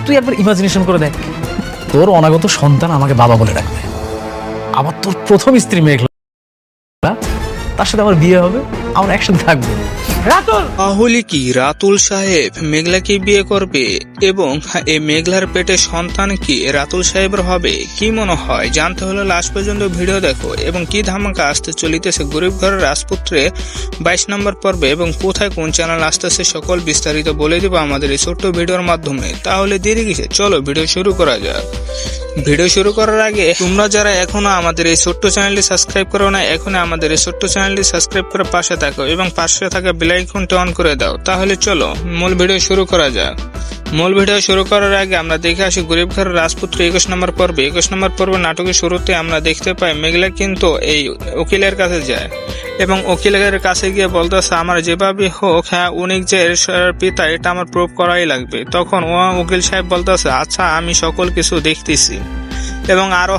তুই একবার ইমাজিনেশন করে দেখ, তোর অনাগত সন্তান আমাকে বাবা বলে ডাকবে, আবার তোর প্রথম স্ত্রী মেঘলা, তার সাথে আমার বিয়ে হবে, আমরা একসাথে থাকবো। রাতুল, তাহলে কি রাতুল সাহেব মেঘলাকে বিয়ে করবে এবং এই মেঘলার পেটে সন্তান কি রাতুল সাহেবের হবে? কি মনে হয়? জানতে হলে লাস্ট পর্যন্ত ভিডিও দেখো। এবং কি ধামাকা আসতে চলিতেছে গরিব ঘরের রাজপুত্রে 22 নম্বর পর্বে এবং কোথায় কোন চ্যানেল আসতেছে সকল বিস্তারিত বলে দেবো আমাদের এই ছোট্ট ভিডিওর মাধ্যমে। তাহলে দেরি কিসে, চলো ভিডিও শুরু করা যাক। ভিডিও শুরু করার আগে তোমরা যারা এখনো আমাদের এই ছোট্ট চ্যানেলটি সাবস্ক্রাইব করো না, এখনই আমাদের এই ছোট্ট চ্যানেলটি সাবস্ক্রাইব করে পাশে থাকো এবং পাশে থাকা বেল আইকনটি অন করে দাও। তাহলে চলো মূল ভিডিও শুরু করা যাক। মূল ভিডিও শুরু করার আগে আমরা দেখে আসি গরিব ঘরের রাজপুত্র 21 নম্বর পর্বে। 21 নম্বর পর্বে নাটকের শুরুতে আমরা দেখতে পাই মেঘলা কিন্তু এই উকিলের কাছে যায় এবং উকিলের কাছে গিয়ে বলতেছে আমার যেভাবে হোক উনি যে পিতা এটা আমার প্রুভ করাই লাগবে। তখন উকিল সাহেব বলতেছে আচ্ছা আমি সকল কিছু দেখতেছি এবং আরো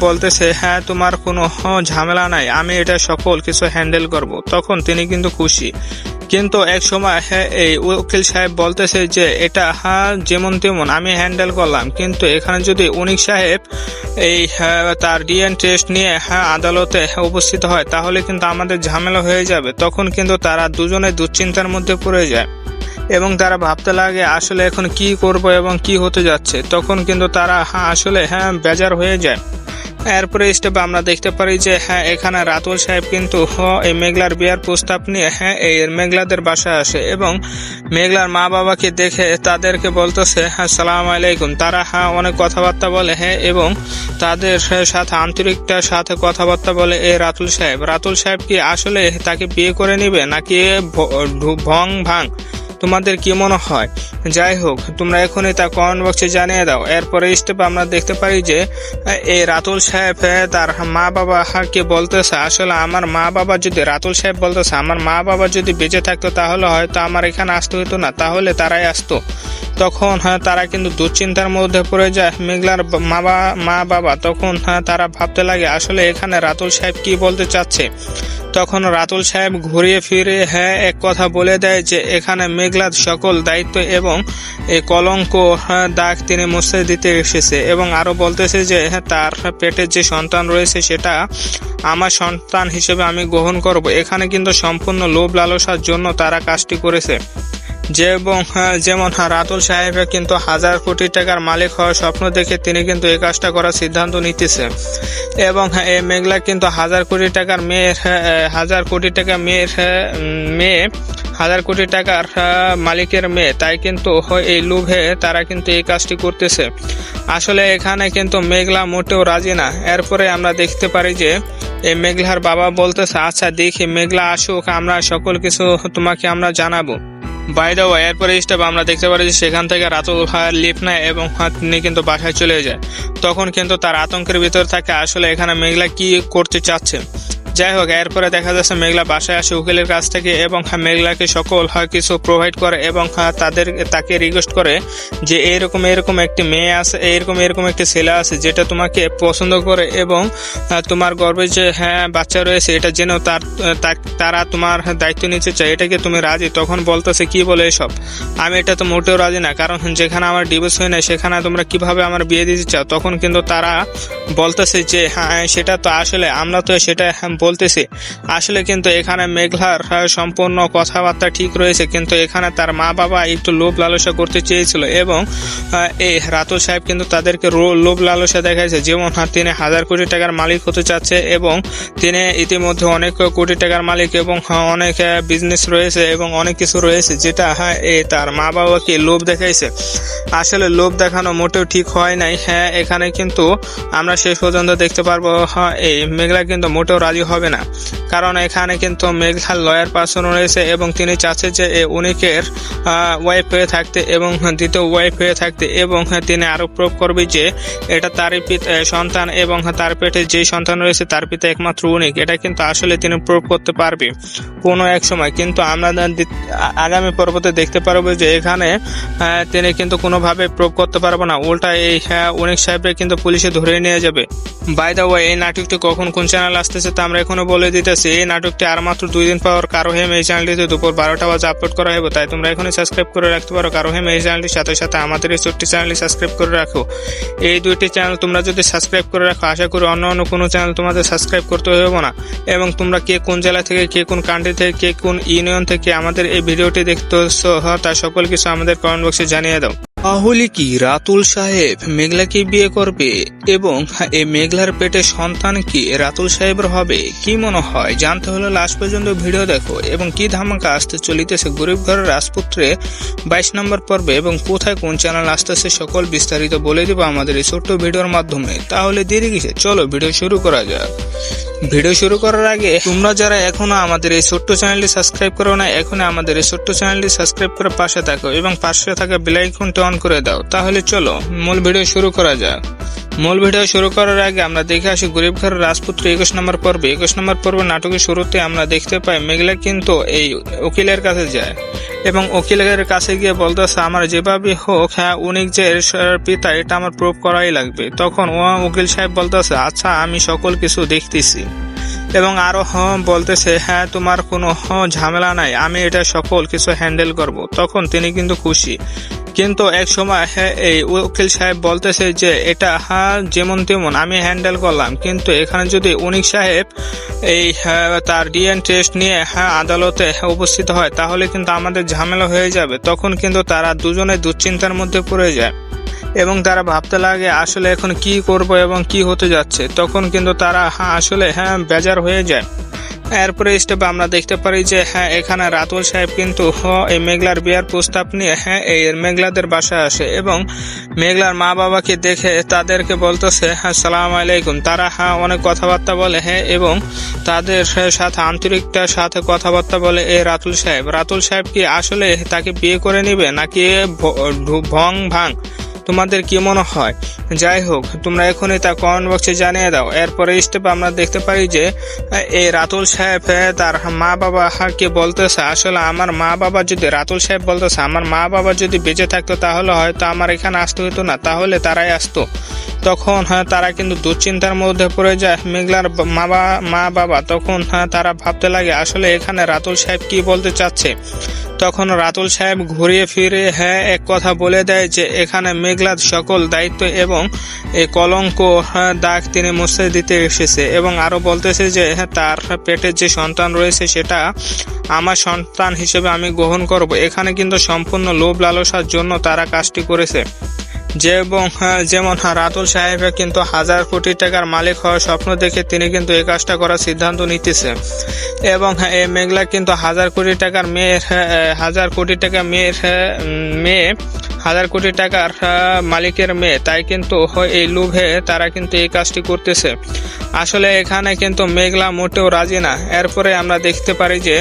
বলতেছে হ্যাঁ তোমার কোনো ঝামেলা নাই, আমি এটা সকল কিছু হ্যান্ডেল করব। তখন তিনি কিন্তু খুশি, কিন্তু এক সময় এই উকিল সাহেব বলতেছে যে এটা যেমন তেমন আমি হ্যান্ডেল করলাম, কিন্তু এখানে যদি উনিক সাহেব এই তার ডিএনএ টেস্ট নিয়ে আদালতে উপস্থিত হয় তাহলে কিন্তু আমাদের ঝামেলা হয়ে যাবে। তখন কিন্তু তারা দুজনে দুশ্চিন্তার মধ্যে পড়ে যায় এবং তারা ভাবতে লাগে আসলে এখন কি করব এবং কি হতে যাচ্ছে। তখন কিন্তু তারা আসলে বেজার হয়ে যায়। এরপরে স্টেপে আমরা দেখতে পারি যে এখানে রাতুল সাহেব কিন্তু এই মেঘলার বিয়ার প্রস্তাব নিয়ে এই মেঘলাদের বাসায় আসে এবং মেঘলার মা বাবাকে দেখে তাদেরকে বলতেছে সালাম আলাইকুম। তারা অনেক কথাবার্তা বলে এবং তাদের সাথে আন্তরিকতার সাথে কথাবার্তা বলে এই রাতুল সাহেব। রাতুল সাহেব কি আসলে তাকে বিয়ে করে নিবে নাকি ভং ভাং, তোমাদের কি মনে হয়? যাই হোক তোমরা এখনই তা কমেন্ট বক্সে জানিয়ে দাও। এরপরে স্টেপে আমরা দেখতে পারি যে এই রাতুল সাহেব তার মা বাবাকে বলতেছে আসলে আমার মা বাবা যদি, রাতুল সাহেব বলতেছে আমার মা বাবা যদি বেঁচে থাকতো তাহলে হয়তো আমার এখানে আসতে হতো না, তাহলে তারাই আসতো। তখন তারা কিন্তু দুশ্চিন্তার মধ্যে পড়ে যায় মেঘলার মা বাবা। তখন তারা ভাবতে লাগে আসলে এখানে রাতুল সাহেব কি বলতে চাচ্ছে। তখন রাতুল সাহেব ঘুরিয়ে ফিরে এক কথা বলে দেয় যে এখানে মেঘলার সকল দায়িত্ব এবং এই কলঙ্ক দাগ তিনি মুছে দিতে এসেছে এবং আরো বলতেছে যে তার পেটের যে সন্তান রয়েছে সেটা আমার সন্তান হিসেবে আমি গ্রহণ করব। এখানে কিন্তু সম্পূর্ণ লোভ লালসার জন্য তারা কাজটি করেছে। যেমন রাতুল সাহেবের কিন্তু 1000 কোটি টাকার মালিক হওয়ার স্বপ্ন দেখে তিনি কিন্তু এই কাজটা করার সিদ্ধান্ত নিতেছে এবং এই মেঘলা কিন্তু 1000 কোটি টাকার মেয়ের 1000 কোটি টাকা মেয়ে 1000 কোটি টাকার মালিকের মেয়ে, তাই কিন্তু এই লোভে তারা কিন্তু এই কাজটি করতেছে। আসলে এখানে কিন্তু মেঘলা মোটেও রাজি না। এরপরে আমরা দেখতে পারি যে এই মেঘলার বাবা বলতেছে আচ্ছা দেখি মেঘলা আসুক, আমরা সকল কিছু তোমাকে আমরা জানাবো। বাই দ্য ওয়ে এরপরে স্টেপ আমরা দেখতে পারি যে সেখান থেকে রাতুল লিফট নেয় এবং তিনি কিন্তু বাসায় চলে যায়। তখন কিন্তু তার আতঙ্কের ভিতর থাকে আসলে এখানে মেঘলা কি করতে চাচ্ছে। যাই হোক এরপরে দেখা যাচ্ছে মেঘলা বাসায় আসে উকিলের কাছ থেকে এবং মেঘলাকে সকল কিছু প্রোভাইড করে এবং তাকে রিকোয়েস্ট করে যে এরকম একটি মেয়ে আছে, এরকম একটি ছেলে আছে যেটা তোমাকে পছন্দ করে এবং তোমার গর্বে যে বাচ্চা রয়েছে এটা জেনেও তারা তোমার দায়িত্ব নিতে চায়, এটাকে তুমি রাজি? তখন বলতেছে কি বলে এসব, আমি এটা তো মোটেও রাজি না, কারণ যেখানে আমার ডিভোর্স হয় না সেখানে তোমরা কিভাবে আমার বিয়ে দিতে চাও? তখন কিন্তু তারা বলতেছে যে সেটা তো আসলে আমরা তো সেটা বলতেছি, আসলে কিন্তু এখানে মেঘলার সম্পূর্ণ কথাবার্তা ঠিক রয়েছে, কিন্তু এখানে তার মা বাবা একটু লোভ লালসা করতে চেয়েছিল এবং এই রাতুল সাহেব কিন্তু তাদেরকে লোভ লালসা দেখাইছে। যেমন তিনি 1000 কোটি টাকার মালিক হতে চাচ্ছে এবং তিনি ইতিমধ্যে অনেক কোটি টাকার মালিক এবং অনেক বিজনেস রয়েছে এবং অনেক কিছু রয়েছে যেটা তার মা বাবাকে লোভ দেখাইছে। আসলে লোভ দেখানো মোটেও ঠিক হয় নাই। এখানে কিন্তু আমরা শেষ পর্যন্ত দেখতে পারবো এই মেঘলা কিন্তু মোটেও রাজি হবে না, কারণ এখানে কিন্তু মেঘলার লয়ার পার্সন রয়েছে এবং তিনি চাচ্ছে যে উনিকের ওয়াইফ হয়ে থাকতে এবং দ্বিতীয় ওয়াইফ হয়ে থাকতে এবং তিনি আরো প্রুভ করবে যে এটা তারই সন্তান এবং তার পেটে যে সন্তান রয়েছে তার পিতা একমাত্র উনিক। এটা কিন্তু আসলে তিনি প্রুভ করতে পারবে কোনো এক সময়, কিন্তু আমরা আগামী পর্বতে দেখতে পারবো যে এখানে তিনি কিন্তু কোনোভাবে প্রুভ করতে পারবো না, উল্টা এই উনিক সাহেবকে কিন্তু পুলিশে ধরে নিয়ে যাবে। বাই দ্য ওয়ে এই নাটকটি কখন কোন চ্যানেল আসতেছে তা আমরা এখনো বলে দিতেছি, এই নাটকটি আর মাত্র 2 দিন পর কারো হেম এই চ্যানেলটিতে দুপুর 12টা বাজে আপলোড করা হবে, তাই তোমরা এখনই সাবস্ক্রাইব করে রাখতে পারো কারো হেম এই চ্যানেলটির সাথে সাথে আমাদের এই ছোট্ট চ্যানেলটি সাবস্ক্রাইব করে রাখো। এই দুইটি চ্যানেল তোমরা যদি সাবস্ক্রাইব করে রাখো, আশা করি অন্য কোনো চ্যানেল তোমাদের সাবস্ক্রাইব করতে হবে না। এবং তোমরা কে কোন জেলা থেকে, কে কোন কান্ট্রি থেকে, কে কোন ইউনিয়ন থেকে আমাদের এই ভিডিওটি দেখতেছো তা সকল কিছু আমাদের কমেন্ট বক্সে জানিয়ে দাও। তাহলে কি রাতুল সাহেব মেঘলাকে বিয়ে করবে এবং এই মেঘলার পেটে সন্তান কি রাতুল সাহেবের হবে? কি মনে হয়? জানতে হলে লাস্ট পর্যন্ত ভিডিও দেখো। এবং কি ধামাকা আসতে চলিতেছে গরিব ঘরের রাজপুত্রে 22 নম্বর পর্বে এবং কোথায় কোন চ্যানেল আসতেছে সকল বিস্তারিত বলে দিব আমাদের এই ছোট্ট ভিডিওর মাধ্যমে। তাহলে দেরি কিসে, চলো ভিডিও শুরু করা যাক। ভিডিও শুরু করার আগে তোমরা যারা এখনো আমাদের এই ছোট্ট চ্যানেলটি সাবস্ক্রাইব করো না, এখনই আমাদের এই ছোট্ট চ্যানেলটি সাবস্ক্রাইব করে পাশে থাকো এবং পাশে থাকা বেল আইকনটি অন করে দাও। তাহলে চলো মূল ভিডিও শুরু করা যাক। মূল ভিডিও শুরু করার আগে আমরা দেখে আসি গরিব ঘরের রাজপুত্র 21 নম্বর পর্বে। 21 নম্বর পর্বে নাটকের শুরুতে আমরা দেখতে পাই মেঘলা কিন্তু এই উকিলের কাছে যায় এবং উকিলের কাছে গিয়ে বলতেছে, আমার যেভাবে হোক উনি যে পিতা এটা আমার প্রুভ করাই লাগবে। তখন উকিল সাহেব বলতেছে, আচ্ছা আমি সকল কিছু দেখতেছি এবং আরো বলতেছে, হ্যাঁ তোমার কোনো ঝামেলা নাই, আমি এটা সকল কিছু হ্যান্ডেল করব। তখন তিনি কিন্তু খুশি। কিন্তু এক সময় এই উকিল সাহেব বলতেছে যে এটা যেমন তেমন আমি হ্যান্ডেল করলাম, কিন্তু এখানে যদি উনিক সাহেব এই তার ডিএনএ টেস্ট নিয়ে আদালতে উপস্থিত হয় তাহলে কিন্তু আমাদের ঝামেলা হয়ে যাবে। তখন কিন্তু তারা দুজনে দুশ্চিন্তার মধ্যে পড়ে যায় এবং তারা ভাবতে লাগে আসলে এখন কি করব এবং কি হতে যাচ্ছে। তখন কিন্তু তারা আসলে বেজার হয়ে যায়। এরপরে স্টেপে আমরা দেখতে পারি যে এখানে রাতুল সাহেব কিন্তু এই মেঘলার বিয়ার প্রস্তাব নিয়ে এই মেঘলাদের বাসায় আসে এবং মেঘলার মা বাবাকে দেখে তাদেরকে বলতেছে আসসালামু আলাইকুম। তারা অনেক কথাবার্তা বলে এবং তাদের সাথে আন্তরিকতার সাথে কথাবার্তা বলে এই রাতুল সাহেব। রাতুল সাহেব কি আসলে তাকে বিয়ে করে নিবে নাকি ভং ভাং, তোমাদের কি মনে হয়? যাই হোক, তোমরা এখনই তা কমেন্ট বক্সে জানিয়ে দাও। এরপরে স্টেপে আমরা দেখতে পারি যে এই রাতুল সাহেব তার মা বাবাকে বলতেছে, আসলে আমার মা বাবা যদি, রাতুল সাহেব বলতেছে আমার মা বাবা যদি বেঁচে থাকতো তাহলে হয়তো আমার এখানে আসতে হতো না, তাহলে তারাই আসতো। তখন তারা কিন্তু দুশ্চিন্তার মধ্যে পড়ে যায় মেঘলার মা বাবা। তখন তারা ভাবতে লাগে আসলে এখানে রাতুল সাহেব কি বলতে চাচ্ছে। তখন রাতুল সাহেব ঘুরিয়ে ফিরে এক কথা বলে দেয় যে এখানে মেঘলার সকল দায়িত্ব এবং এই কলঙ্ক দাগ তিনি মুছে দিতে এসেছে এবং আরো বলতেছে যে তার পেটে যে সন্তান রয়েছে সেটা আমার সন্তান হিসেবে আমি গ্রহণ করব। এখানে কিন্তু সম্পূর্ণ লোভ লালসার জন্য তারা কাজটি করেছে। যেমন রাতুল সাহেব কিন্তু 1000 কোটি টাকার মালিক হওয়ার স্বপ্ন দেখে তিনি কিন্তু এই কাজটা করার সিদ্ধান্ত নিতেছে এবং এই মেঘলা কিন্তু 1000 কোটি টাকার মেয়ে 1000 কোটি টাকার মালিকের মেয়ে, তাই কিন্তু এই লোভে তারা কিন্তু এই কাজটি করতেছে। আসলে এখানে কিন্তু মেঘলা মোটেও রাজি না। এরপরে আমরা দেখতে পারি যে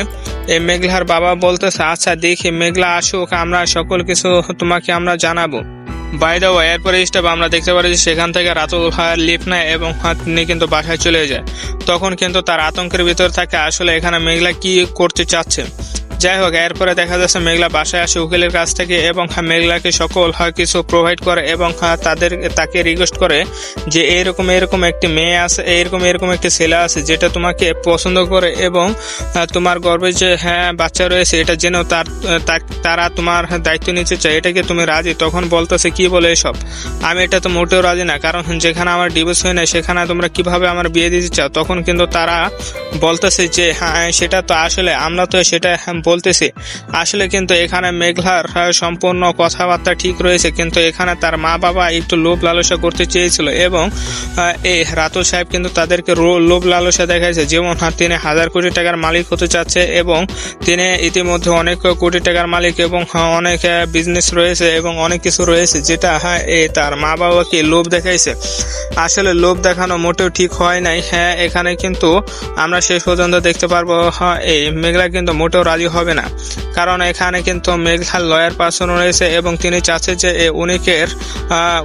এই মেঘলার বাবা বলতেছে, আচ্ছা দেখি মেঘলা আসুক, আমরা সকল কিছু তোমাকে আমরা জানাবো। বাই দ্য ওয়ে, এরপরে স্টেপ আমরা দেখতে পারি যে সেখান থেকে রাতুল লিফট নেয় এবং তিনি কিন্তু বাসায় চলে যায়। তখন কিন্তু তার আতঙ্কের ভিতর থাকে আসলে এখানে মেঘলা কি করতে চাচ্ছে। যাই হোক, এরপরে দেখা যাচ্ছে মেঘলা বাসায় আসে উকিলের কাছ থেকে এবং মেঘলাকে সকল কিছু প্রোভাইড করে এবং তাকে রিকোয়েস্ট করে যে এরকম একটি মেয়ে আছে, এরকম একটি ছেলে আছে যেটা তোমাকে পছন্দ করে এবং তোমার গর্বে যে বাচ্চা রয়েছে এটা যেন তারা তোমার দায়িত্ব নিতে চায়, এটাকে তুমি রাজি? তখন বলতেছে কি বলে এসব, আমি এটা তো মোটেও রাজি না, কারণ যেখানে আমার ডিভোর্স হয় না সেখানে তোমরা কিভাবে আমার বিয়ে দিতে চাও? তখন কিন্তু তারা বলতেছে যে সেটা তো আসলে আমরা তো সেটা বলতেছি। আসলে কিন্তু এখানে মেঘলার সম্পূর্ণ কথাবার্তা ঠিক রয়েছে, কিন্তু এখানে তার মা বাবা একটু লোভ লালসা করতে চেয়েছিল এবং এই রাতুল সাহেব কিন্তু তাদেরকে লোভ লালসা দেখাইছে। যেমন তিনি 1000 কোটি টাকার মালিক হতে চাচ্ছে এবং তিনি ইতিমধ্যে অনেক কোটি টাকার মালিক এবং অনেক বিজনেস রয়েছে এবং অনেক কিছু রয়েছে, যেটা তার মা বাবাকে লোভ দেখাইছে। আসলে লোভ দেখানো মোটেও ঠিক হয় নাই। এখানে কিন্তু আমরা শেষ পর্যন্ত দেখতে পারবো এই মেঘলা কিন্তু মোটেও রাজি হবে না, কারণ এখানে কিন্তু মেঘলার লয়ার পার্সন রয়েছে এবং তিনি চাচ্ছে যে উনিকের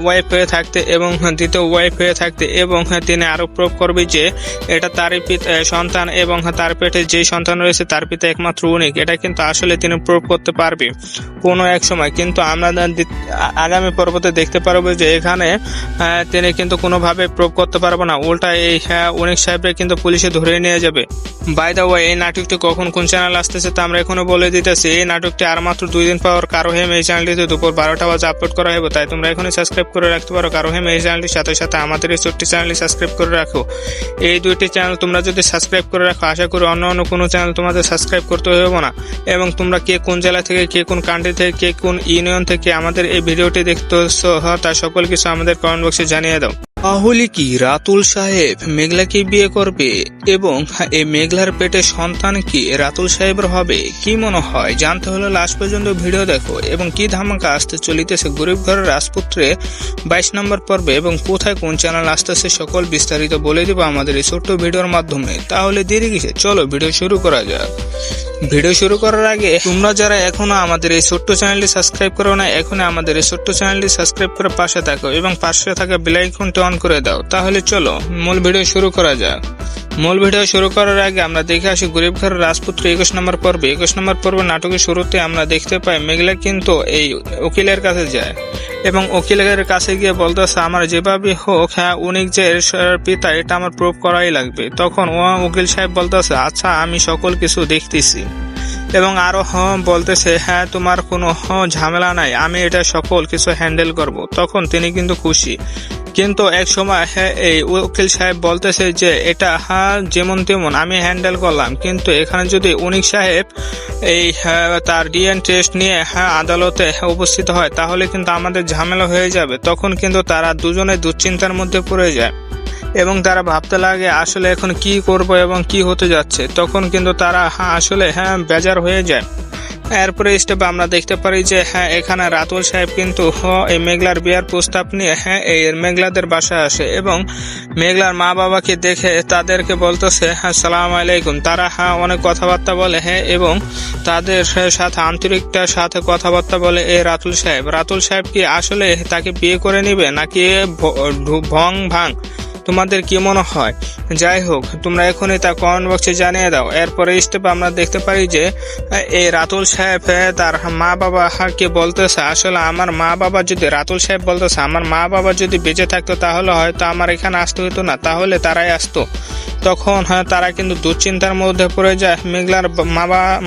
ওয়াইফ হয়ে থাকতে এবং দ্বিতীয় ওয়াইফ হয়ে থাকতে, এবং তিনি আরো প্রুভ করবে যে এটা তারই সন্তান এবং তার পেটে যে সন্তান রয়েছে তার পিতা একমাত্র উনিক। এটা কিন্তু আসলে তিনি প্রুভ করতে পারবে কোনো এক সময়, কিন্তু আমরা আগামী পর্বতে দেখতে পারবো যে এখানে তিনি কিন্তু কোনোভাবে প্রুভ করতে পারবো না, উল্টা এই উনিক সাহেবরা কিন্তু পুলিশে ধরে নিয়ে যাবে। বাই দ্য ওয়ে, এই নাটকটি কখন কোন চ্যানেল আসতেছে তা আমরা এখনো বলে দিতেছি। এই নাটকটি আর মাত্র 2 দিন পর কারো হেম এই চ্যানেলটিতে দুপুর 12টা বাজে আপলোড করা হবে, তাই তোমরা এখনই সাবস্ক্রাইব করে রাখতে পারো কারো হেম এই চ্যানেলটির সাথে সাথে আমাদের এই ছোট্ট চ্যানেলটি সাবস্ক্রাইব করে রাখো। এই দুইটি চ্যানেল তোমরা যদি সাবস্ক্রাইব করে রাখো, আশা করি অন্য কোনো চ্যানেল তোমাদের সাবস্ক্রাইব করতে হবে না। এবং তোমরা কে কোন জেলা থেকে, কে কোন কান্ট্রি থেকে, কে কোন ইউনিয়ন থেকে আমাদের এই ভিডিওটি দেখতেছো তা সকল কিছু আমাদের কমেন্ট বক্সে জানিয়ে দাও। তাহলে কি রাতুল সাহেব মেঘলাকে বিয়ে করবে এবং এই মেঘলার পেটে সন্তান কি রাতুল সাহেবের হবে? কি মনে হয়? জানতে হলে লাস্ট পর্যন্ত ভিডিও দেখো। এবং কি ধামাকা আসতে চলিতেছে গরিব ঘরের রাজপুত্রে 22 নম্বর পর্বে এবং কোথায় কোন চ্যানেল আসতেছে সকল বিস্তারিত বলে দিব আমাদের এই ছোট্ট ভিডিওর মাধ্যমে। তাহলে দেরি কিসে, চলো ভিডিও শুরু করা যাক। ভিডিও শুরু করার আগে তোমরা যারা এখনো আমাদের এই ছোট্ট চ্যানেলটি সাবস্ক্রাইব করো না, এখনই আমাদের এই ছোট্ট চ্যানেলটি সাবস্ক্রাইব করে পাশে থাকো এবং পাশে থাকা বেল আইকনটি অন করে দাও। তাহলে চলো মূল ভিডিও শুরু করা যাক। মূল ভিডিও শুরু করার আগে আমরা দেখে আসি গরিব ঘরের রাজপুত্র 21 নম্বর পর্বে। 21 নম্বর পর্বে নাটকের শুরুতে আমরা দেখতে পাই মেঘলা কিন্তু এই উকিলের কাছে যায় এবং উকিলের কাছে গিয়ে বলতেছে আমার যেভাবে হোক উনিক যে পিতা এটা আমার প্রুভ করাই লাগবে। তখন উকিল সাহেব বলতেছে আচ্ছা আমি সকল কিছু দেখতেছি এবং আরো বলতেছে তোমার কোনো ঝামেলা নাই, আমি এটা সকল কিছু হ্যান্ডেল করব। তখন তিনি কিন্তু খুশি, কিন্তু এক সময় এই উকিল সাহেব বলতেছে যে এটা যেমন তেমন আমি হ্যান্ডেল করলাম, কিন্তু এখানে যদি উনিক সাহেব এই তার ডিএনএ টেস্ট নিয়ে আদালতে উপস্থিত হয় তাহলে কিন্তু আমাদের ঝামেলা হয়ে যাবে। তখন কিন্তু তারা দুজনে দুশ্চিন্তার মধ্যে পড়ে যায় এবং তারা ভাবতে লাগে আসলে এখন কি করব এবং কি হতে যাচ্ছে। তখন কিন্তু তারা আসলে বেজার হয়ে যায়। এরপরে স্টেপে আমরা দেখতে পারি যে এখানে রাতুল সাহেব কিন্তু এই মেঘলার বিয়ার প্রস্তাব নিয়ে এই মেঘলাদের বাসায় আসে এবং মেঘলার মা বাবাকে দেখে তাদেরকে বলতেছে সালাম আলাইকুম। তারা অনেক কথাবার্তা বলে এবং তাদের সাথে আন্তরিকতার সাথে কথাবার্তা বলে এই রাতুল সাহেব। রাতুল সাহেব কি আসলে তাকে বিয়ে করে নিবে নাকি ভং ভাং, তোমাদের কি মনে হয়? যাই হোক, তোমরা এখনই তা কমেন্ট বক্সে জানিয়ে দাও। এরপরে স্টেপে আমরা দেখতে পারি যে এই রাতুল সাহেব তার মা বাবাকে বলতেছে আসলে আমার মা বাবা যদি, রাতুল সাহেব বলতেছে আমার মা বাবা যদি বেঁচে থাকতো তাহলে হয়তো আমার এখানে আসতে হতো না, তাহলে তারাই আসতো। তখন তারা কিন্তু দুশ্চিন্তার মধ্যে পড়ে যায় মেঘলার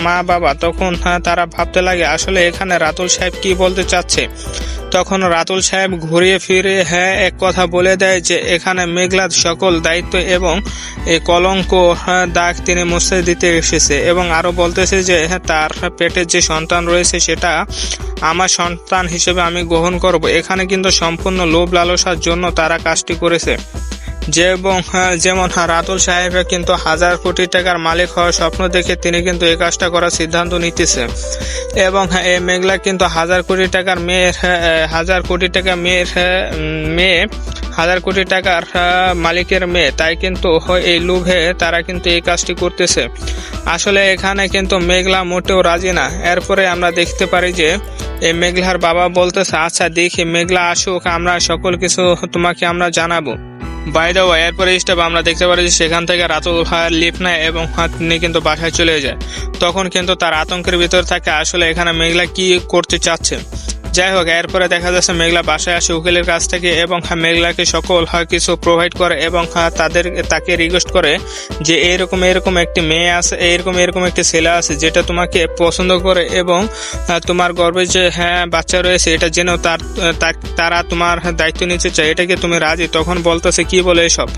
মা বাবা। তখন তারা ভাবতে লাগে আসলে এখানে রাতুল সাহেব কি বলতে চাচ্ছে। তখন রাতুল সাহেব ঘুরিয়ে ফিরে এক কথা বলে দেয় যে এখানে মেঘলার সকল দায়িত্ব এবং এই কলঙ্ক দাগ তিনি মুছে দিতে এসেছে এবং আরো বলতেছে যে তার পেটের যে সন্তান রয়েছে সেটা আমার সন্তান হিসেবে আমি গ্রহণ করব। এখানে কিন্তু সম্পূর্ণ লোভ লালসার জন্য তারা কাজটি করেছে। যেমন রাতুল সাহেব কিন্তু 1000 কোটি টাকার মালিক হওয়ার স্বপ্ন দেখে তিনি কিন্তু এই কাজটা করার সিদ্ধান্ত নিতেছে এবং এই মেঘলা কিন্তু 1000 কোটি টাকার মেয়ের 1000 কোটি টাকা মেয়ে 1000 কোটি টাকার মালিকের মেয়ে, তাই কিন্তু এই লোভে তারা কিন্তু এই কাজটি করতেছে। আসলে এখানে কিন্তু মেঘলা মোটেও রাজি না। এরপরে আমরা দেখতে পারি যে এই মেঘলার বাবা বলতেছে আচ্ছা দেখি মেঘলা আসুক, আমরা সকল কিছু তোমাকে আমরা জানাবো। বাই দ্য ওয়ে, এরপরে স্টেপ আমরা দেখতে পারি যে সেখান থেকে রাতুল লিফট নেয় এবং তিনি কিন্তু বাসায় চলে যায়। তখন কিন্তু তার আতঙ্কের ভিতর থাকে আসলে এখানে মেঘলা কি করতে চাচ্ছে। যাই হোক, এরপরে দেখা যাচ্ছে মেঘলা বাসায় আসে উকিলের কাছ থেকে এবং মেঘলাকে সকল কিছু প্রোভাইড করে এবং তাকে রিকোয়েস্ট করে যে এরকম একটি মেয়ে আছে, এরকম একটি ছেলে আছে যেটা তোমাকে পছন্দ করে এবং তোমার গর্বে যে বাচ্চা রয়েছে এটা জেনেও তারা তোমার দায়িত্ব নিতে চায়, এটাকে তুমি রাজি? তখন বলতেছে কি বলে এসব,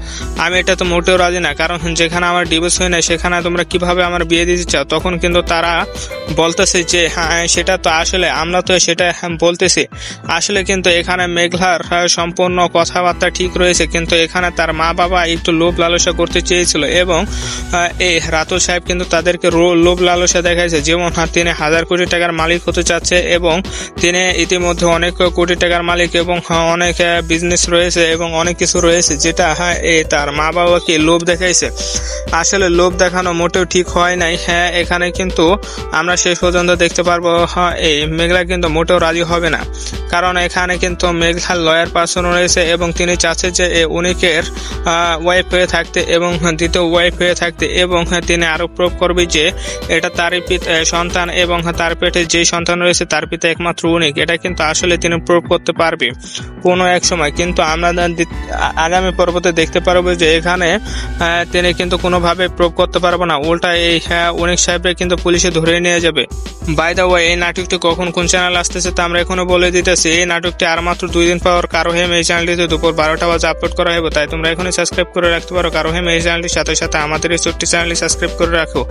আমি এটা তো মোটেও রাজি না, কারণ যেখানে আমার ডিভোর্স হয় না সেখানে তোমরা কিভাবে আমার বিয়ে দিতে চাও? তখন কিন্তু তারা বলতেছে যে সেটা তো আসলে আমরা তো সেটা বলতেছি, আসলে কিন্তু এখানে মেঘলার সম্পূর্ণ কথাবার্তা ঠিক রয়েছে, কিন্তু এখানে তার মা বাবা একটু লোভ লালসা করতে চেয়েছিল এবং এই রাতুল সাহেব কিন্তু তাদেরকে লোভ লালসা দেখাইছে। যেমন তিনি 1000 কোটি টাকার মালিক হতে চাচ্ছে এবং তিনি ইতিমধ্যে অনেক কোটি টাকার মালিক এবং অনেক বিজনেস রয়েছে এবং অনেক কিছু রয়েছে, যেটা তার মা বাবাকে লোভ দেখাইছে। আসলে লোভ দেখানো মোটেও ঠিক হয় নাই। এখানে কিন্তু আমরা শেষ পর্যন্ত দেখতে পারবো এই মেঘলা কিন্তু মোটেও রাজি হবে না, কারণ এখানে কিন্তু মেঘলার লয়ার পার্সন রয়েছে এবং তিনি চাচ্ছে যে উনিকের ওয়াইফ হয়ে থাকতে এবং দ্বিতীয় ওয়াইফ হয়ে থাকতে, এবং তিনি আরো প্রুভ করবে যে এটা তারই সন্তান এবং তার পেটে যে সন্তান রয়েছে তার পিতা একমাত্র উনিক। এটা কিন্তু আসলে তিনি প্রুভ করতে পারবে কোনো এক সময়, কিন্তু আমরা আগামী পর্বতে দেখতে পারবো যে এখানে তিনি কিন্তু কোনোভাবে প্রুভ করতে পারবো না, উল্টা এই উনিক সাহেবকে কিন্তু পুলিশে ধরে নিয়ে যাবে। বাই দ্য ওয়ে, এই নাটকটি কখন কোন চ্যানেল আসতেছে তা আমরা এখনো বলে দিতেছি। এই নাটকটি আর মাত্র 2 দিন পর কারোহেম এই চ্যানেলটিতে দুপুর 12টা বাজে আপলোড করা হবে, তাই তোমরা এখনই সাবস্ক্রাইব করে রাখতে পারো কারোহেম এই চ্যানেলটির সাথে সাথে আমাদের এই ছোট্ট চ্যানেলটি সাবস্ক্রাইব করে রাখো।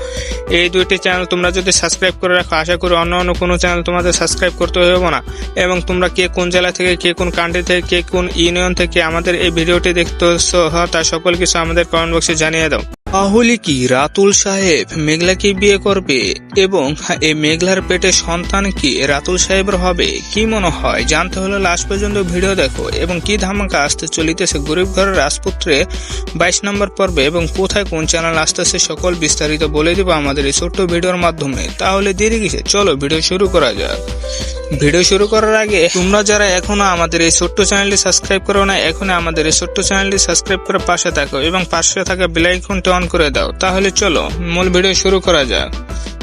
এই দুইটি চ্যানেল তোমরা যদি সাবস্ক্রাইব করে রাখো, আশা করি অন্য কোনো চ্যানেল তোমাদের সাবস্ক্রাইব করতে হবে না। এবং তোমরা কে কোন জেলা থেকে, কে কোন কান্ট্রি থেকে, কে কোন ইউনিয়ন থেকে আমাদের এই ভিডিওটি দেখতেছো তা সকল কিছু আমাদের কমেন্ট বক্সে জানিয়ে দাও। তাহলে কি রাতুল সাহেব মেঘলাকে বিয়ে করবে এবং এই মেঘলার পেটে সন্তান কি রাতুল সাহেবের হবে? কি মনে হয়? জানতে হলে লাস্ট পর্যন্ত ভিডিও দেখো। এবং কি ধামাকা আসতে চলিতেছে গরিব ঘরের রাজপুত্রে 22 নম্বর পর্বে এবং কোথায় কোন চ্যানেল আসতেছে সকল বিস্তারিত বলে দিব আমাদের এই ছোট্ট ভিডিওর মাধ্যমে। তাহলে দেরি কিসে, চলো ভিডিও শুরু করা যাক। ভিডিও শুরু করার আগে তোমরা যারা এখনো আমাদের এই ছোট্ট চ্যানেলটি সাবস্ক্রাইব করো না, এখনই আমাদের এই ছোট্ট চ্যানেলটি সাবস্ক্রাইব করে পাশে থাকো এবং পাশে থাকা বেল আইকনটি অন করে দাও। তাহলে চলো মূল ভিডিও শুরু করা যাক।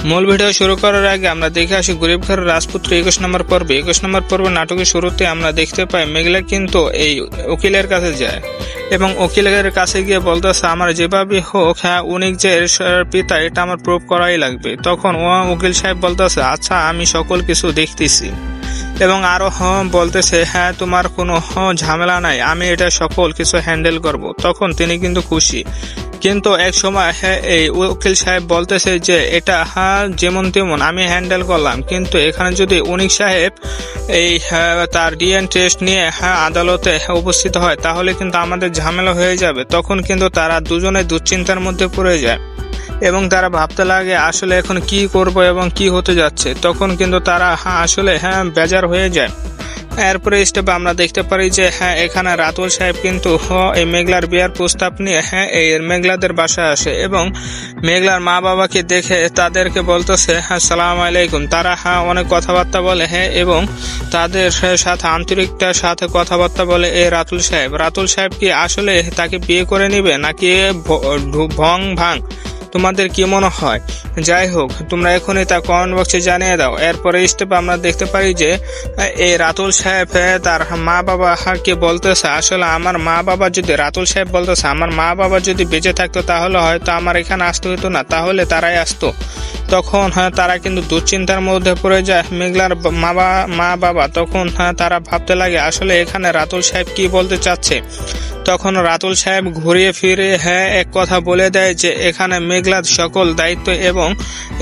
মূল ভিডিও শুরু করার আগে আমরা দেখে আসি গরিব ঘরের রাজপুত্র 21 নম্বর পর্বে। 21 নম্বর পর্বে নাটকের শুরুতে আমরা দেখতে পাই মেঘলা কিন্তু এই উকিলের কাছে যায় এবং উকিলের কাছে গিয়ে বলতেছে, আমার যেভাবে হোক উনি যে পিতা এটা আমার প্রুভ করাই লাগবে। তখন উকিল সাহেব বলতেছে, আচ্ছা আমি সকল কিছু দেখতেছি, এবং আরো বলতেছে, হ্যাঁ তোমার কোনো ঝামেলা নাই, আমি এটা সকল কিছু হ্যান্ডেল করব। তখন তিনি কিন্তু খুশি, কিন্তু এক সময় এই উকিল সাহেব বলতেছে যে এটা যেমন তেমন আমি হ্যান্ডেল করলাম, কিন্তু এখানে যদি উনিক সাহেব এই তার ডিএনএ টেস্ট নিয়ে আদালতে উপস্থিত হয় তাহলে কিন্তু আমাদের ঝামেলা হয়ে যাবে। তখন কিন্তু তারা দুজনে দুশ্চিন্তার মধ্যে পড়ে যায় এবং তারা ভাবতে লাগে আসলে এখন কি করব এবং কি হতে যাচ্ছে। তখন কিন্তু তারা আসলে বেজার হয়ে যায়। এরপরে স্টেপে আমরা দেখতে পারি যে এখানে রাতুল সাহেব কিন্তু এই মেঘলার বিয়ার প্রস্তাব নিয়ে এই মেঘলাদের বাসায় আসে এবং মেঘলার মা বাবাকে দেখে তাদেরকে বলতেছে আসসালামু আলাইকুম। তারা অনেক কথাবার্তা বলে এবং তাদের সাথে আন্তরিকতার সাথে কথাবার্তা বলে এই রাতুল সাহেব। রাতুল সাহেব কি আসলে তাকে বিয়ে করে নিবে নাকি ভং ভাং, তোমাদের কি মনে হয়? যাই হোক, তোমরা এখনই তা কমেন্ট বক্সে জানিয়ে দাও। এরপরে স্টেপে আমরা দেখতে পারি যে এই রাতুল সাহেব তার মা বাবাকে বলতেছে, আসলে আমার মা বাবা যদি, রাতুল সাহেব বলতেছে আমার মা বাবা যদি বেঁচে থাকতো তাহলে হয়তো আমার এখানে আসতে হতো না, তাহলে তারাই আসতো। তখন তারা কিন্তু দুশ্চিন্তার মধ্যে পড়ে যায় মেঘলার মা বাবা। তখন তারা ভাবতে লাগে আসলে এখানে রাতুল সাহেব কি বলতে চাচ্ছে। তখন রাতুল সাহেব ঘুরিয়ে ফিরে এক কথা বলে দেয় যে এখানে মেঘলার সকল দায়িত্ব এবং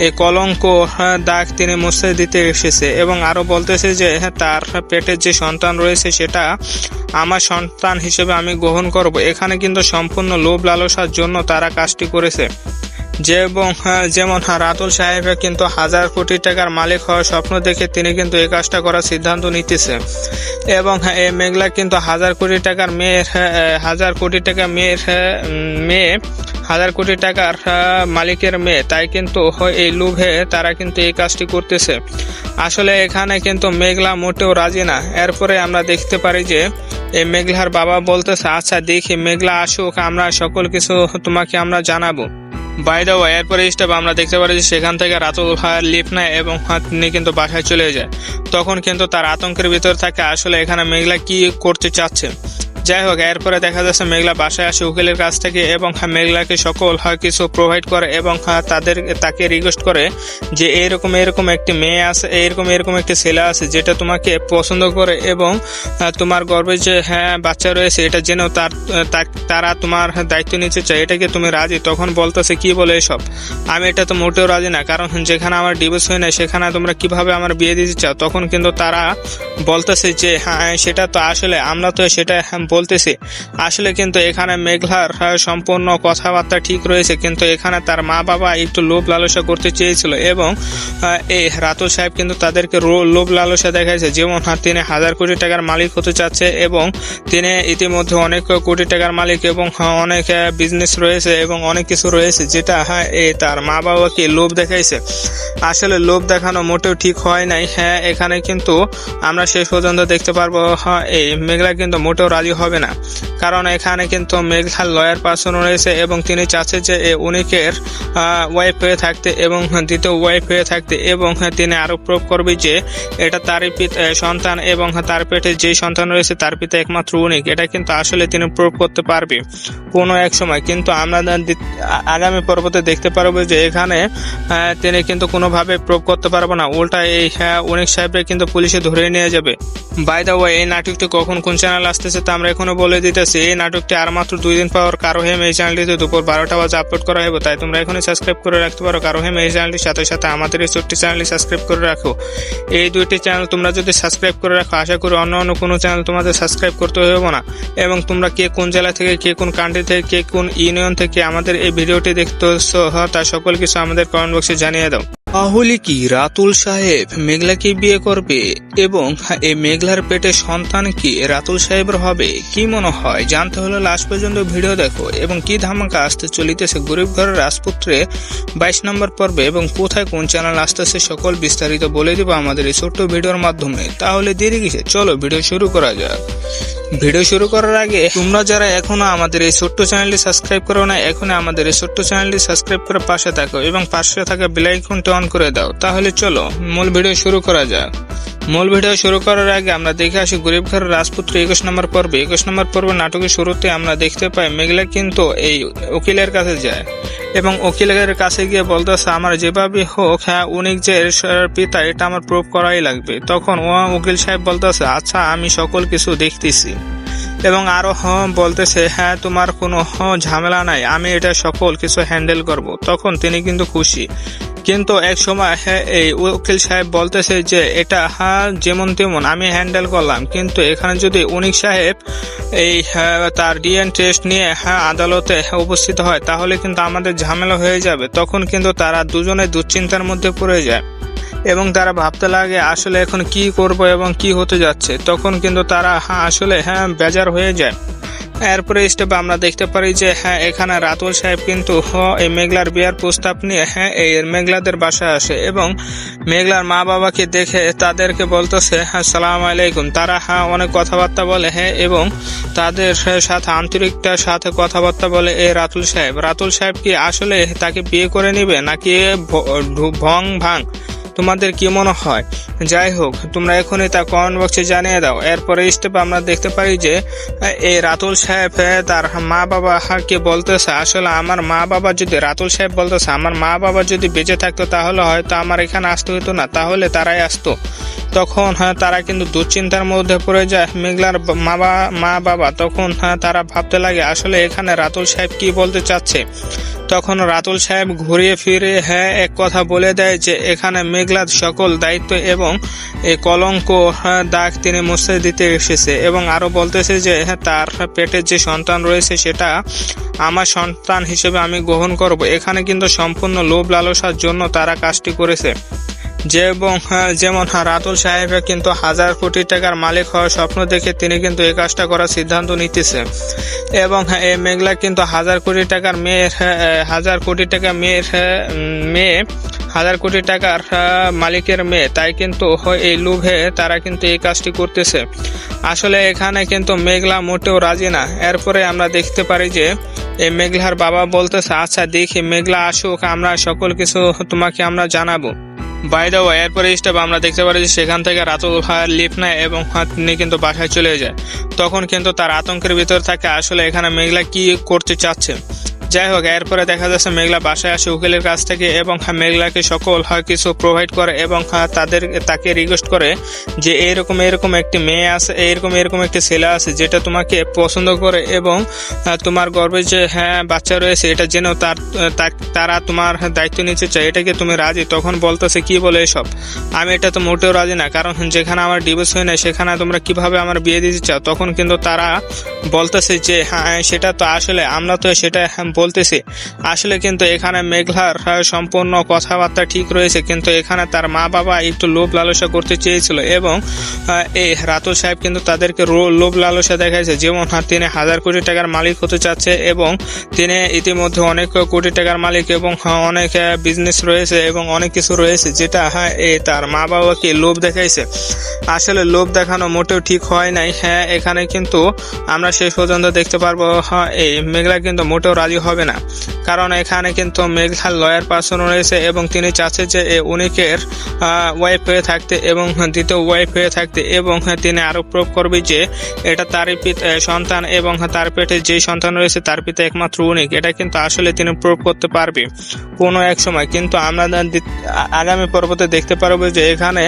এই কলঙ্ক দাগ তিনি মুছে দিতে এসেছে এবং আরো বলতেছে যে তার পেটে যে সন্তান রয়েছে সেটা আমার সন্তান হিসেবে আমি গ্রহণ করব। এখানে কিন্তু সম্পূর্ণ লোভ লালসার জন্য তারা কাজটি করেছে। যেমন রাতুল সাহেব কিন্তু 1000 কোটি টাকার মালিক হওয়ার স্বপ্ন দেখে তিনি কিন্তু এই কাজটা করার সিদ্ধান্ত নিতেছে এবং এই মেঘলা কিন্তু 1000 কোটি টাকার মেয়ের 1000 কোটি টাকা মেয়ে 1000 কোটি টাকার মালিকের মেয়ে, তাই কিন্তু এই লোভে তারা কিন্তু এই কাজটি করতেছে। আসলে এখানে কিন্তু মেঘলা মোটেও রাজি না। এরপরে আমরা দেখতে পারি যে এই মেঘলার বাবা বলতেছে, আচ্ছা দেখি মেঘলা আসুক, আমরা সকল কিছু তোমাকে আমরা জানাবো। বাই দ্য ওয়ে, এরপরে স্টেপ আমরা দেখতে পারি যে সেখান থেকে রাতুল লিফট নেয় এবং তিনি কিন্তু বাসায় চলে যায়। তখন কিন্তু তার আতঙ্কের ভিতর থাকে আসলে এখানে মেঘলা কি করতে চাচ্ছে। যাই হোক, এরপরে দেখা যাচ্ছে মেঘলা বাসায় আসে উকিলের কাছ থেকে এবং মেঘলাকে সকল কিছু প্রোভাইড করে এবং তাকে রিকোয়েস্ট করে যে এরকম একটি মেয়ে আছে, এরকম একটি ছেলে আছে যেটা তোমাকে পছন্দ করে এবং তোমার গর্বে যে বাচ্চা রয়েছে এটা জেনেও তারা তোমার দায়িত্ব নিতে চায়। এটা কি তুমি রাজি? তখন বলতেছে কি বলে এসব, আমি এটা তো মোটেও রাজি না, কারণ যেখানে আমার ডিভোর্স হয় না সেখানে তোমরা কিভাবে আমার বিয়ে দিতে চাও। তখন কিন্তু তারা বলতেছে যে হ্যাঁ সেটা তো আসলে আমরা তো সেটা বলতেছি, আসলে কিন্তু এখানে মেঘলার সম্পূর্ণ কথাবার্তা ঠিক রয়েছে, কিন্তু এখানে তার মা বাবা একটু লোভ লালসা করতে চেয়েছিল এবং এই রাতুল সাহেব কিন্তু তাদেরকে লোভ লালসা দেখাইছে। যেমন তিনি 1000 কোটি টাকার মালিক হতে চাচ্ছে এবং তিনি ইতিমধ্যে অনেক কোটি টাকার মালিক এবং অনেক বিজনেস রয়েছে এবং অনেক কিছু রয়েছে, যেটা তার মা বাবাকে লোভ দেখাইছে। আসলে লোভ দেখানো মোটেও ঠিক হয় নাই। এখানে কিন্তু আমরা শেষ পর্যন্ত দেখতে পারবো এই মেঘলা কিন্তু মোটেও রাজি হবে না, কারণ এখানে কিন্তু মেঘলার লয়ার পার্সন রয়েছে এবং তিনি চাচ্ছে যে উনিকের ওয়াইফ হয়ে থাকতে এবং দ্বিতীয় ওয়াইফ হয়ে থাকতে এবং তিনি আরো প্রুভ করবে যে এটা তারই সন্তান এবং তার পেটে যে সন্তান রয়েছে তার পিতা একমাত্র উনিক। এটা কিন্তু আসলে তিনি প্রুভ করতে পারবে কোনো এক সময়, কিন্তু আমরা আগামী পর্বতে দেখতে পারবো যে এখানে তিনি কিন্তু কোনোভাবে প্রুভ করতে পারবো না, উল্টা এই উনিক সাহেবরা কিন্তু পুলিশে ধরে নিয়ে যাবে। বাই দ্য ওয়ে, এই নাটকটি কখন কোন চ্যানেল আসতেছে তা আমরা এখনো বলে দিতেছি। এই নাটকটি আর মাত্র 2 দিন পর কারো হেম এই চ্যানেলটিতে দুপুর 12টা বাজে আপলোড করা হবে, তাই তোমরা এখনই সাবস্ক্রাইব করে রাখতে পারো কারো হেম এই চ্যানেলটির সাথে সাথে আমাদের এই ছোট্ট চ্যানেলটি সাবস্ক্রাইব করে রাখো। এই দুইটি চ্যানেল তোমরা যদি সাবস্ক্রাইব করে রাখো, আশা করি অন্য কোনো চ্যানেল তোমাদের সাবস্ক্রাইব করতে হবে না। এবং তোমরা কে কোন জেলা থেকে, কে কোন কান্ট্রি থেকে, কে কোন ইউনিয়ন থেকে আমাদের এই ভিডিওটি দেখতেছো তা সকল কিছু আমাদের কমেন্ট বক্সে জানিয়ে দাও। তাহলে কি রাতুল সাহেব মেঘলাকে বিয়ে করবে এবং এই মেঘলার পেটে সন্তান কি রাতুল সাহেবের হবে? কি মনে হয়? জানতে হলে লাস্ট পর্যন্ত ভিডিও দেখো এবং কি ধামাকা আসতে চলিতেছে গরিব ঘরের রাজপুত্রে 22 নম্বর পর্বে এবং কোথায় কোন চ্যানেল আসতেছে সকল বিস্তারিত বলে দিব আমাদের এই ছোট্ট ভিডিওর মাধ্যমে। তাহলে দেরি কিসে, চলো ভিডিও শুরু করা যাক। ভিডিও শুরু করার আগে তোমরা যারা এখনো আমাদের এই ছোট্ট চ্যানেলটি সাবস্ক্রাইব করো না, এখনই আমাদের এই ছোট্ট চ্যানেলটি সাবস্ক্রাইব করে পাশে থাকো এবং পাশে থাকা বেল আইকনটি অন করে দাও। তাহলে চলো মূল ভিডিও শুরু করা যাক। মূল ভিডিও শুরু করার আগে আমরা দেখে আসি গরিব ঘরের রাজপুত্র 21 নম্বর পর্বে। 21 নম্বর পর্বে নাটকের শুরুতে আমরা দেখতে পাই মেঘলা কিন্তু এই উকিলের কাছে যায় এবং উকিলের কাছে গিয়ে বলতেছে আমার যেভাবে হোক উনিক যে পিতা এটা আমার প্রুভ করাই লাগবে। তখন উকিল সাহেব বলতেছে আচ্ছা আমি সকল কিছু দেখতেছি এবং আরো বলতেছে হ্যাঁ তোমার কোনো ঝামেলা নাই, আমি এটা সকল কিছু হ্যান্ডেল করব। তখন তিনি কিন্তু খুশি, কিন্তু এক সময় এই উকিল সাহেব বলতেছে যে এটা যেমন তেমন আমি হ্যান্ডেল করলাম, কিন্তু এখানে যদি উনিক সাহেব এই তার ডিএনএ টেস্ট নিয়ে আদালতে উপস্থিত হয় তাহলে কিন্তু আমাদের ঝামেলা হয়ে যাবে। তখন কিন্তু তারা দুজনে দুশ্চিন্তার মধ্যে পড়ে যায় এবং তারা ভাবতে লাগে আসলে এখন কি করব এবং কি হতে যাচ্ছে। তখন কিন্তু তারা আসলে বেজার হয়ে যায়। এরপরে স্টেপে আমরা দেখতে পারি যে এখানে রাতুল সাহেব কিন্তু এই মেঘলার বিয়ার প্রস্তাব নিয়ে এই মেঘলাদের বাসায় আসে এবং মেঘলার মা বাবাকে দেখে তাদেরকে বলতেছে আসসালামু আলাইকুম। তারা অনেক কথাবার্তা বলে এবং তাদের সাথে আন্তরিকতার সাথে কথাবার্তা বলে এই রাতুল সাহেব কি আসলে তাকে বিয়ে করে নিবে নাকি ভং ভাং, তোমাদের কি মনে হয়? যাই হোক তোমরা এখনই তা কমেন্ট বক্সে জানিয়ে দাও। এরপরে স্টেপে আমরা দেখতে পারি যে এই রাতুল সাহেব তার মা বাবাকে বলতেছে আসলে আমার মা বাবা যদি, রাতুল সাহেব বলতেছে আমার মা বাবা যদি বেঁচে থাকতো তাহলে হয়তো আমার এখানে আসতে হতো না, তাহলে তারাই আসতো। তখন তারা কিন্তু দুশ্চিন্তার মধ্যে পড়ে যায় মেঘলার মা বাবা। তখন তারা ভাবতে লাগে আসলে এখানে রাতুল সাহেব কি বলতে চাচ্ছে। তখন রাতুল সাহেব ঘুরিয়ে ফিরে এক কথা বলে দেয় যে এখানে মেঘলার সকল দায়িত্ব এবং এই কলঙ্ক দাগ তিনি মুছে দিতে এসেছে এবং আরো বলতেছে যে তার পেটের যে সন্তান রয়েছে সেটা আমার সন্তান হিসেবে আমি গ্রহণ করব। এখানে কিন্তু সম্পূর্ণ লোভ লালসার জন্য তারা কাজটি করেছে। যেমন রাতুল সাহেব কিন্তু 1000 কোটি টাকার মালিক হওয়ার স্বপ্ন দেখে তিনি কিন্তু এই কাজটা করার সিদ্ধান্ত নিতেছে এবং এই মেঘলা কিন্তু 1000 কোটি টাকার মেয়ে 1000 কোটি টাকার মালিকের মেয়ে, তাই কিন্তু এই লোভে তারা কিন্তু এই কাজটি করতেছে। আসলে এখানে কিন্তু মেঘলা মোটেও রাজি না। এরপরে আমরা দেখতে পারি যে এই মেঘলার বাবা বলতেছে আচ্ছা দেখি মেঘলা আসুক, আমরা সকল কিছু তোমাকে আমরা জানাবো। বাই দ্য ওয়ে এরপরে স্টেপ আমরা দেখতে পারি যে সেখান থেকে রাতুল লিফট নেয় এবং তিনি কিন্তু বাসায় চলে যায়। তখন কিন্তু তার আতঙ্কের ভিতর থাকে আসলে এখানে মেঘলা কি করতে চাচ্ছে। যাই হোক, এরপরে দেখা যাচ্ছে মেঘলা বাসায় আসে উকিলের কাছ থেকে এবং মেঘলাকে সকল কিছু প্রোভাইড করে এবং তাকে রিকোয়েস্ট করে যে এরকম একটি মেয়ে আছে, এরকম একটি ছেলে আছে যেটা তোমাকে পছন্দ করে এবং তোমার গর্বে যে বাচ্চা রয়েছে এটা জেনেও তারা তোমার দায়িত্ব নিতে চায়। এটাকে তুমি রাজি? তখন বলতেছে কি বলে এসব, আমি এটা তো মোটেও রাজি না, কারণ যেখানে আমার ডিভোর্স হয় না সেখানে তোমরা কিভাবে আমার বিয়ে দিতে চাও। তখন কিন্তু তারা বলতেছে যে হ্যাঁ সেটা তো আসলে আমরা তো সেটা বলতেছি, আসলে কিন্তু এখানে মেঘলার সম্পূর্ণ কথাবার্তা ঠিক রয়েছে, কিন্তু এখানে তার মা বাবা একটু লোভ লালসা করতে চেয়েছিল এবং এই রাতুল সাহেব কিন্তু তাদেরকে লোভ লালসা দেখাইছে। যেমন তিনি 1000 কোটি টাকার মালিক হতে চাচ্ছে এবং তিনি ইতিমধ্যে অনেক কোটি টাকার মালিক এবং অনেক বিজনেস রয়েছে এবং অনেক কিছু রয়েছে যেটা তার মা বাবাকে লোভ দেখাইছে। আসলে লোভ দেখানো মোটেও ঠিক হয় নাই। এখানে কিন্তু আমরা শেষ পর্যন্ত দেখতে পারবো এই মেঘলা কিন্তু মোটেও রাজি হবে না, কারণ এখানে কিন্তু মেঘলার লয়ার পার্সন রয়েছে এবং তিনি চাচ্ছে যে উনিকের ওয়াইফ হয়ে থাকতে এবং দ্বিতীয় ওয়াইফ হয়ে থাকতে এবং তিনি আরো প্রুভ করবে যে এটা তারই সন্তান এবং তার পেটে যে সন্তান রয়েছে তার পিতা একমাত্র উনিক। এটা কিন্তু আসলে তিনি প্রুভ করতে পারবে কোনো এক সময়, কিন্তু আমরা আগামী পর্বতে দেখতে পারবো যে এখানে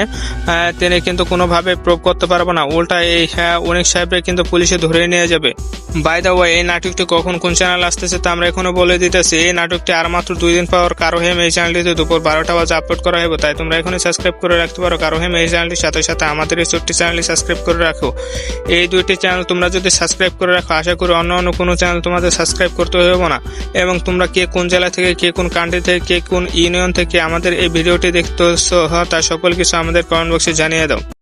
তিনি কিন্তু কোনোভাবে প্রুভ করতে পারবো না, উল্টা এই উনিক সাহেবকে কিন্তু পুলিশে ধরে নিয়ে যাবে। বাই দ্য ওয়ে এই নাটকটি কখন কোন চ্যানেল আসতেছে তা আমরা এখনো বলে দিতেছি। এই নাটকটি আর মাত্র 2 দিন পর কারো হেম এই চ্যানেলটিতে দুপুর 12টা বাজে আপলোড করা হবে, তাই তোমরা এখনই সাবস্ক্রাইব করে রাখতে পারো কারো হেম এই চ্যানেলটির সাথে সাথে আমাদের এই ছোট্ট চ্যানেলটি সাবস্ক্রাইব করে রাখো। এই দুইটি চ্যানেল তোমরা যদি সাবস্ক্রাইব করে রাখো আশা করি অন্য কোনো চ্যানেল তোমাদের সাবস্ক্রাইব করতে হবে না। এবং তোমরা কে কোন জেলা থেকে, কে কোন কান্ট্রি থেকে, কে কোন ইউনিয়ন থেকে আমাদের এই ভিডিওটি দেখতেছো তা সকল কিছু আমাদের কমেন্ট বক্সে জানিয়ে দাও।